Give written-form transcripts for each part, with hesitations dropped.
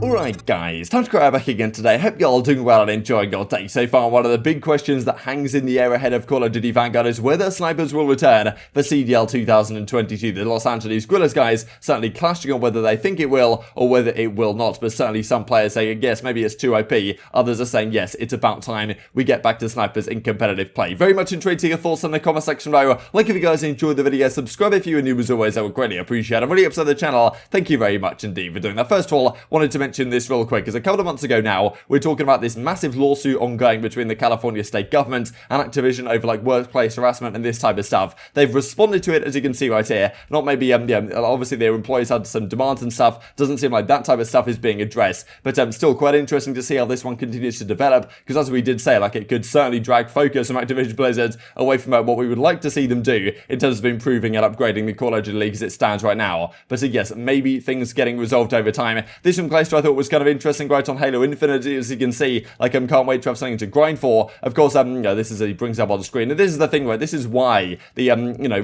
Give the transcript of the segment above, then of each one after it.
Alright guys, TacticalRab back again today. Hope you're all doing well and enjoying your day so far. One of the big questions that hangs in the air ahead of Call of Duty Vanguard is whether snipers will return for CDL 2022. The Los Angeles Guerrillas guys certainly clashing on whether they think it will or whether it will not, but certainly some players saying yes, maybe it's too OP. Others are saying yes, it's about time we get back to snipers in competitive play. Very much intrigued to your thoughts in the comment section below. Like if you guys enjoyed the video, subscribe if you are new as always, I would greatly appreciate it. I'm really upset the channel. Thank you very much indeed for doing that. First of all, wanted to mention this real quick, because a couple of months ago now, we're talking about this massive lawsuit ongoing between the California state government and Activision over like workplace harassment and this type of stuff. They've responded to it, as you can see right here. Not maybe, obviously their employees had some demands and stuff. Doesn't seem like that type of stuff is being addressed, but still quite interesting to see how this one continues to develop, because as we did say, like it could certainly drag focus from Activision Blizzard away from what we would like to see them do in terms of improving and upgrading the Call of Duty League as it stands right now. But yes, maybe things getting resolved over time. This from Clayster I thought was kind of interesting right on Halo Infinite, as you can see. Like can't wait to have something to grind for. Of course, this is he brings up on the screen, and this is the thing, right? This is why the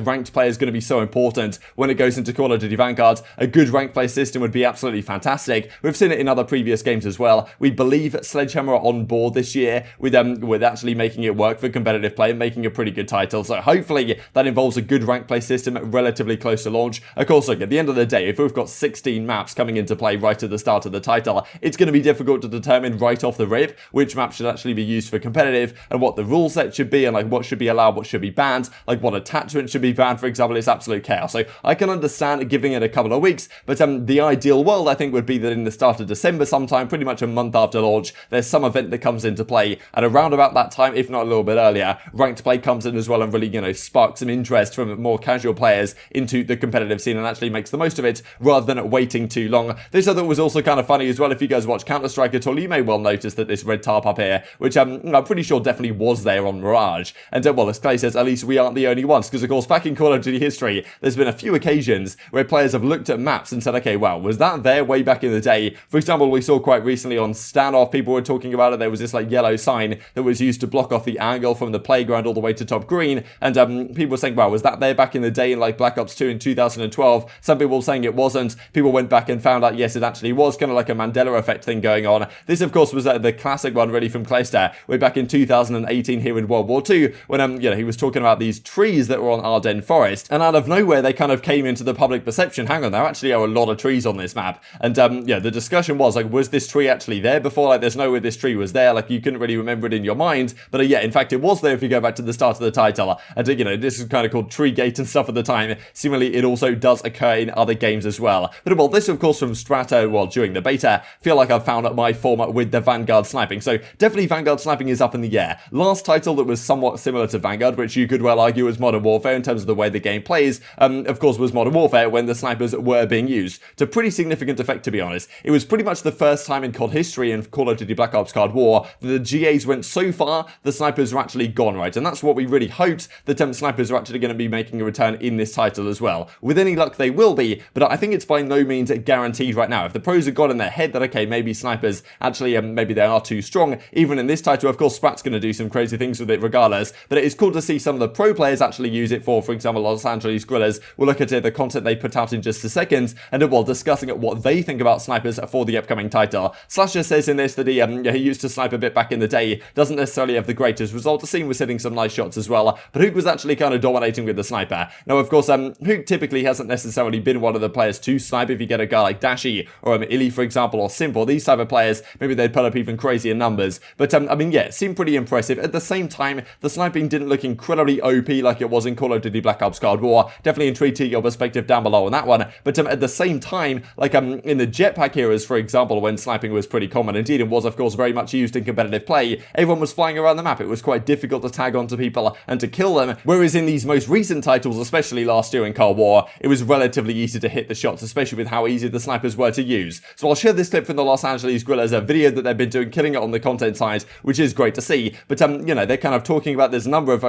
ranked play is going to be so important when it goes into Call of Duty Vanguard. A good ranked play system would be absolutely fantastic. We've seen it in other previous games as well. We believe Sledgehammer are on board this year with actually making it work for competitive play and making a pretty good title. So hopefully that involves a good ranked play system relatively close to launch. Of course, look, at the end of the day, if we've got 16 maps coming into play right at the start of the title, it's going to be difficult to determine right off the rip which map should actually be used for competitive and what the rule set should be and like what should be allowed, what should be banned, like what attachment should be banned, for example. It's absolute chaos. So I can understand giving it a couple of weeks, but the ideal world I think would be that in the start of December sometime, pretty much a month after launch, there's some event that comes into play, and around about that time, if not a little bit earlier, ranked play comes in as well and really, sparks some interest from more casual players into the competitive scene and actually makes the most of it rather than waiting too long. This I thought was also kind of funny as well. If you guys watch Counter-Strike at all, you may well notice that this red tarp up here, which I'm pretty sure definitely was there on Mirage. And well, as Clay says, at least we aren't the only ones, because of course back in Call of Duty history, there's been a few occasions where players have looked at maps and said, okay, wow, was that there way back in the day? For example, we saw quite recently on Standoff, people were talking about it, there was this like yellow sign that was used to block off the angle from the playground all the way to top green, and people were saying, wow, was that there back in the day in like Black Ops 2 in 2012? Some people were saying it wasn't. People went back and found out, yes, it actually was, kind of like a Mandela effect thing going on. This, of course, was the classic one really from Clayster, way back in 2018 here in World War II, when he was talking about these trees that were on Ardennes Forest, and out of nowhere they kind of came into the public perception. Hang on, there actually are a lot of trees on this map, and the discussion was like, was this tree actually there before? Like, there's no way this tree was there. Like, you couldn't really remember it in your mind, but yeah, in fact, it was there if you go back to the start of the title. And this is kind of called Treegate and stuff at the time. Similarly, it also does occur in other games as well. But well, this of course from Strato, well, during the beta, feel like I've found my form with the Vanguard Sniping. So definitely Vanguard Sniping is up in the air. Last title that was somewhat similar to Vanguard, which you could well argue was Modern Warfare in terms of the way the game plays, of course was Modern Warfare when the snipers were being used to pretty significant effect, to be honest. It was pretty much the first time in COD history in Call of Duty Black Ops Cold War that the GAs went so far, the snipers were actually gone, right? And that's what we really hoped, that snipers are actually going to be making a return in this title as well. With any luck, they will be, but I think it's by no means guaranteed right now. If the pros have got in their head that, okay, maybe snipers actually, maybe they are too strong, even in this title, of course, Sprat's going to do some crazy things with it regardless, but it is cool to see some of the pro players actually use it for example, Los Angeles Guerrillas. We'll look at the content they put out in just a second, and while discussing what they think about snipers for the upcoming title. Slasher says in this that he used to snipe a bit back in the day, doesn't necessarily have the greatest result. The scene was hitting some nice shots as well, but Huke was actually kind of dominating with the sniper. Now, of course, Huke typically hasn't necessarily been one of the players to snipe. If you get a guy like Dashy or ILLey, for example, or Simp, or these type of players, maybe they'd put up even crazier numbers. But yeah, it seemed pretty impressive. At the same time, the sniping didn't look incredibly OP like it was in Call of Duty Black Ops Cold War. Definitely intrigued to your perspective down below on that one. But at the same time, like in the jetpack eras, for example, when sniping was pretty common, indeed it was, of course, very much used in competitive play. Everyone was flying around the map. It was quite difficult to tag onto people and to kill them. Whereas in these most recent titles, especially last year in Cold War, it was relatively easy to hit the shots, especially with how easy the snipers were to use. So I'll share this clip from the Los Angeles Guerrillas, a video that they've been doing, killing it on the content side, which is great to see. But they're kind of talking about, there's a number of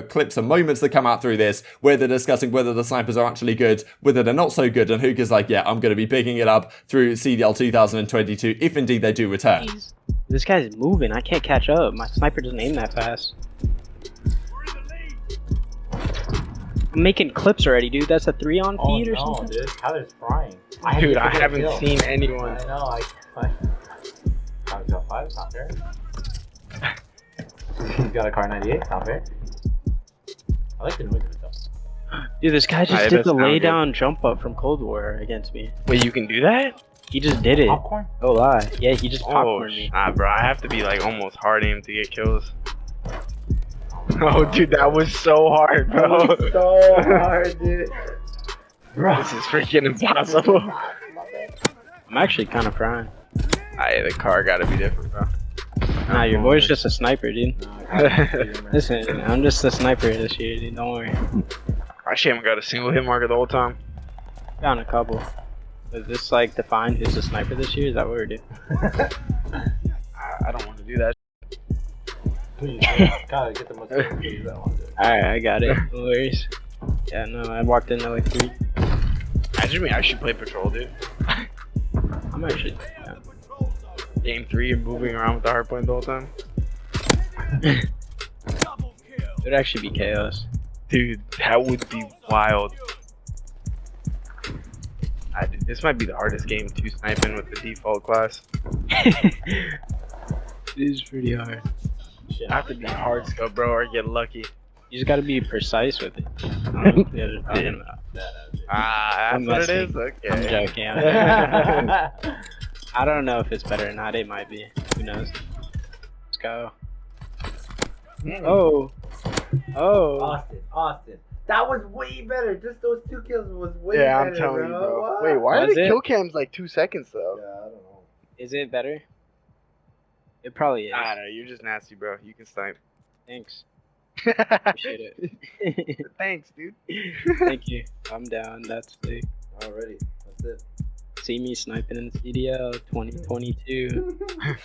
clips and moments that come out through this where they're discussing whether the snipers are actually good, whether they're not so good, and Huke is like, yeah, I'm going to be picking it up through CDL 2022 if indeed they do return. This guy's moving. I can't catch up. My sniper doesn't aim that fast. I'm making clips already, dude. That's a 3 on feed or something? Dude, Tyler's frying. Dude, I haven't seen anyone. I know, Tyler's got 5, it's not fair. He's got a car 98, it's not fair. I like the noise of it though. Dude, this guy just did the lay down jump up from Cold War against me. Wait, you can do that? He just did it. Popcorn? Oh lie. Yeah, he just popcorned me. Nah, bro, I have to be like almost hard aim to get kills. Oh, dude, that was so hard, bro. That was so hard, dude. Bro. This is freaking impossible. I'm actually kind of crying. The car gotta be different, bro. Nah, your boy's just a sniper, dude. No, Listen, I'm just a sniper this year, dude. Don't worry. I actually haven't got a single hit marker the whole time. Found a couple. Is this like defined who's a sniper this year? Is that what we're doing? I don't want to do that. Please, gotta get the most that one, dude. Alright, I got it. No worries. Yeah, no, I walked in at like 3. Imagine me actually play patrol, dude. I'm actually. Yeah. Game 3, you're moving around with the hardpoint the whole time. It would actually be chaos. Dude, that would be wild. This might be the hardest game to snipe in with the default class. It is pretty hard. Shit. I have to be hard scope, bro, or get lucky. You just gotta be precise with it. I don't know what you guys are talking about. That's what it is? Okay. I'm joking. I don't know if it's better or not. It might be. Who knows? Let's go. Oh. Oh. Austin. That was way better. Just those 2 kills was way better. Yeah, I'm telling you, bro. What? Wait, why are Was the it? kill cams like 2 seconds though? Yeah, I don't know. Is it better? It probably is. I don't know, you're just nasty, bro. You can snipe. Thanks. Appreciate it. Thanks, dude. Thank you. I'm down. That's sick. Already. That's it. See me sniping in CDL 2022.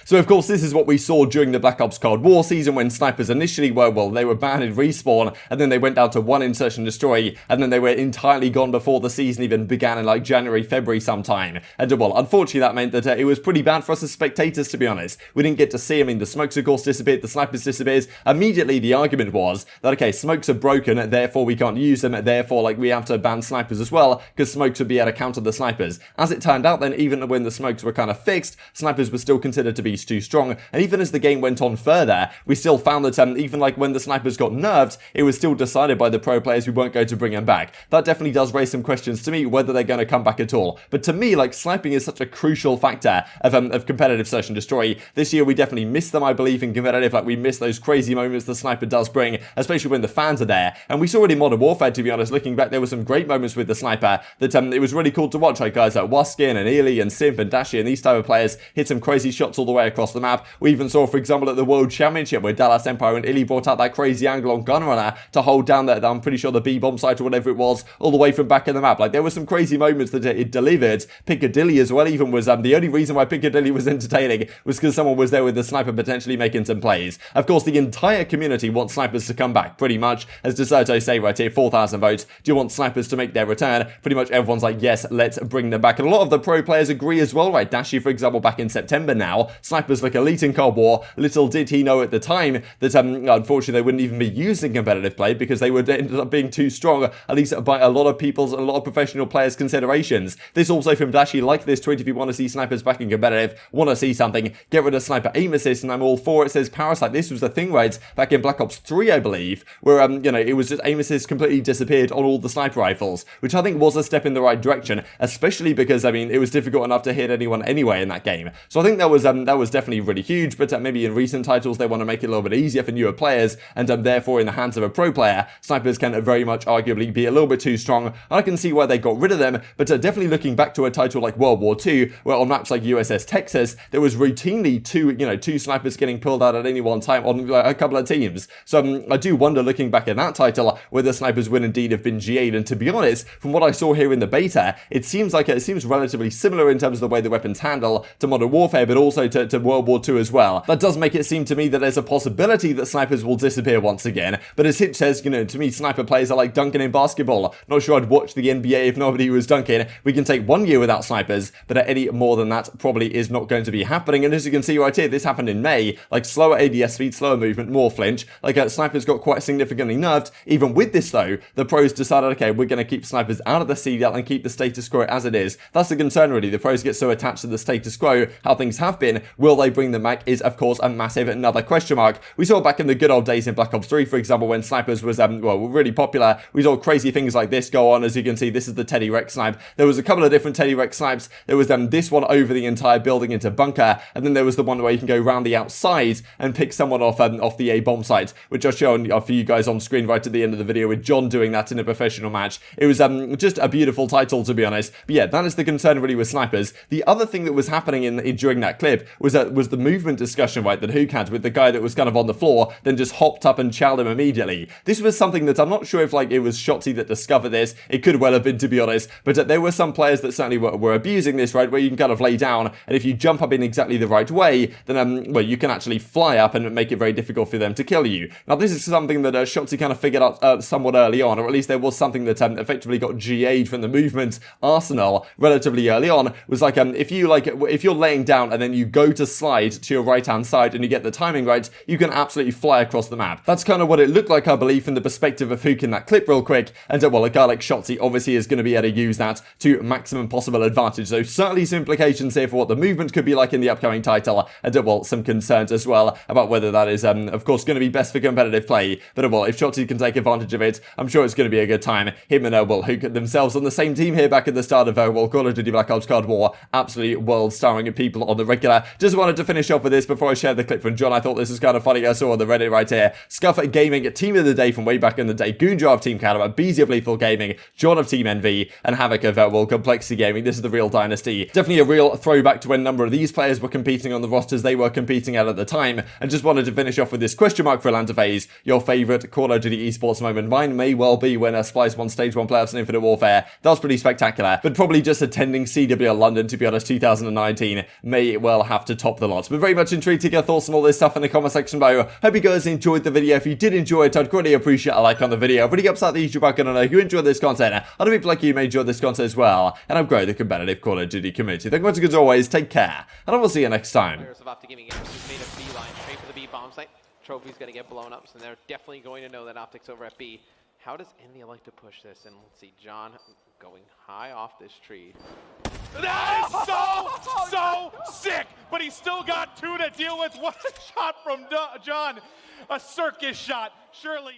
So of course this is what we saw during the Black Ops Cold War season when snipers initially were, well, they were banned in respawn and then they went down to 1 insertion and destroy and then they were entirely gone before the season even began in like January, February sometime. And well, unfortunately that meant that it was pretty bad for us as spectators, to be honest. We didn't get to see, I mean, the smokes of course disappeared, the snipers disappeared. Immediately the argument was that, okay, smokes are broken, therefore we can't use them, therefore like we have to ban snipers as well because smokes would be able to counter the snipers. As it turned out then, even when the smokes were kind of fixed, snipers were still considered to be too strong, and even as the game went on further, we still found that even like when the snipers got nerfed, it was still decided by the pro players we weren't going to bring them back. That definitely does raise some questions to me whether they're going to come back at all. But to me, like, sniping is such a crucial factor of competitive search and destroy. This year we definitely missed them, I believe, in competitive. Like, we missed those crazy moments the sniper does bring, especially when the fans are there. And we saw it in Modern Warfare, to be honest. Looking back, there were some great moments with the sniper that it was really cool to watch. Like guys like Waskin and ILLey and Simp and Dashy and these type of players hit some crazy shots all the way across the map. We even saw, for example, at the World Championship where Dallas Empire and ILLey brought out that crazy angle on Gunrunner to hold down that, I'm pretty sure, the B-bomb site or whatever it was, all the way from back in the map. Like, there were some crazy moments that it delivered. Piccadilly as well even was, the only reason why Piccadilly was entertaining was because someone was there with the sniper potentially making some plays. Of course, the entire community wants snipers to come back, pretty much. As DeSoto say right here, 4,000 votes. Do you want snipers to make their return? Pretty much everyone's like, yes, let's bring them back. And a lot of the pro players agree as well, right? Dashy, for example, back in September now, snipers look elite in Cold War. Little did he know at the time that, unfortunately, they wouldn't even be used in competitive play because they would end up being too strong, at least by a lot of people's, a lot of professional players' considerations. This also from Dashy, like this tweet, if you want to see snipers back in competitive, want to see something, get rid of sniper aim assist, and I'm all for it. Says Parasite. This was the thing, right, back in Black Ops 3, I believe, where, it was just aim assist completely disappeared on all the sniper rifles, which I think was a step in the right direction, especially because, it was difficult enough to hit anyone anyway in that game. So I think that was definitely really huge, but maybe in recent titles they want to make it a little bit easier for newer players, and therefore in the hands of a pro player, snipers can very much arguably be a little bit too strong, and I can see why they got rid of them, but definitely looking back to a title like World War II, where on maps like USS Texas, there was routinely two snipers getting pulled out at any one time on a couple of teams. So I do wonder, looking back at that title, whether snipers would indeed have been GA'd, and to be honest, from what I saw here in the beta, it seems relatively relatively similar in terms of the way the weapons handle to Modern Warfare, but also to World War II as well. That does make it seem to me that there's a possibility that snipers will disappear once again, but as Hitch says, you know, to me, sniper players are like dunking in basketball. Not sure I'd watch the NBA if nobody was dunking. We can take 1 year without snipers, but any more than that probably is not going to be happening, and as you can see right here, this happened in May, like slower ADS speed, slower movement, more flinch, like snipers got quite significantly nerfed. Even with this though, the pros decided, okay, we're going to keep snipers out of the CDL and keep the status quo as it is. That's the concern really, the pros get so attached to the status quo, how things have been. Will they bring them back is of course a massive another question mark. We saw back in the good old days in Black Ops 3, for example, when snipers was well, really popular, we saw crazy things like this go on. As you can see, this is the Teddy Rex Snipe. There was a couple of different Teddy Rex Snipes. There was this one over the entire building into bunker, and then there was the one where you can go around the outside and pick someone off the A bomb site, which I've shown for you guys on screen right at the end of the video with John doing that in a professional match. It was just a beautiful title, to be honest. But yeah, that is the concern really with snipers. The other thing that was happening during that clip was the movement discussion, right, that Huke had with the guy that was kind of on the floor, then just hopped up and chowed him immediately. This was something that I'm not sure if like it was Shotzzy that discovered this. It could well have been, to be honest, but there were some players that certainly were abusing this, right, where you can kind of lay down, and if you jump up in exactly the right way, then well, you can actually fly up and make it very difficult for them to kill you. Now this is something that Shotzzy kind of figured out somewhat early on, or at least there was something that effectively got GA'd from the movement arsenal relatively early on. Was like if you're laying down and then you go to slide to your right hand side and you get the timing right, you can absolutely fly across the map. That's kind of what it looked like, I believe, from the perspective of Huke in that clip real quick, and well, a guy like Shotzzy obviously is going to be able to use that to maximum possible advantage. So certainly some implications here for what the movement could be like in the upcoming title, and well, some concerns as well about whether that is of course going to be best for competitive play. But well, if Shotzzy can take advantage of it, I'm sure it's going to be a good time. Him and well, Huke themselves on the same team here back at the start of well, Call of Duty Black Ops Cold War, absolutely world starring people on the regular. Just wanted to finish off with this before I share the clip from John. I thought this was kind of funny. I saw on the Reddit right here, Scump Gaming Team of the Day from way back in the day, Goonjar of Team Caliber, aBeZy of Lethal Gaming, John of Team Envy, and Havoc of well, Complexity Gaming. This is the Real Dynasty. Definitely a real throwback to when a number of these players were competing on the rosters they were competing at the time. And just wanted to finish off with this question mark for Atlanta FaZe. Your favourite Call of Duty esports moment? Mine may well be when Splice won Stage 1 playoffs in Infinite Warfare. That was pretty spectacular, but probably just attending CDL London, to be honest, 2019 may well have to top the lot. But very much intrigued to get thoughts on all this stuff in the comment section below. Hope you guys enjoyed the video. If you did enjoy it, I'd greatly appreciate a like on the video. Really upset the YouTube icon, and I know you enjoyed this content. Other people like you may enjoy this content as well, and I'm growing the competitive Call of Duty community. Thank you much as always, take care, and I will see you next time. Players of OpTic made a beeline straight for the B bomb site. Trophy's gonna get blown up, so they're definitely going to know that OpTic's over at B. How does Envoy like to push this? And let's see, John going high off this tree. That is so sick, but he still got two to deal with. What a shot from John, a circus shot, surely.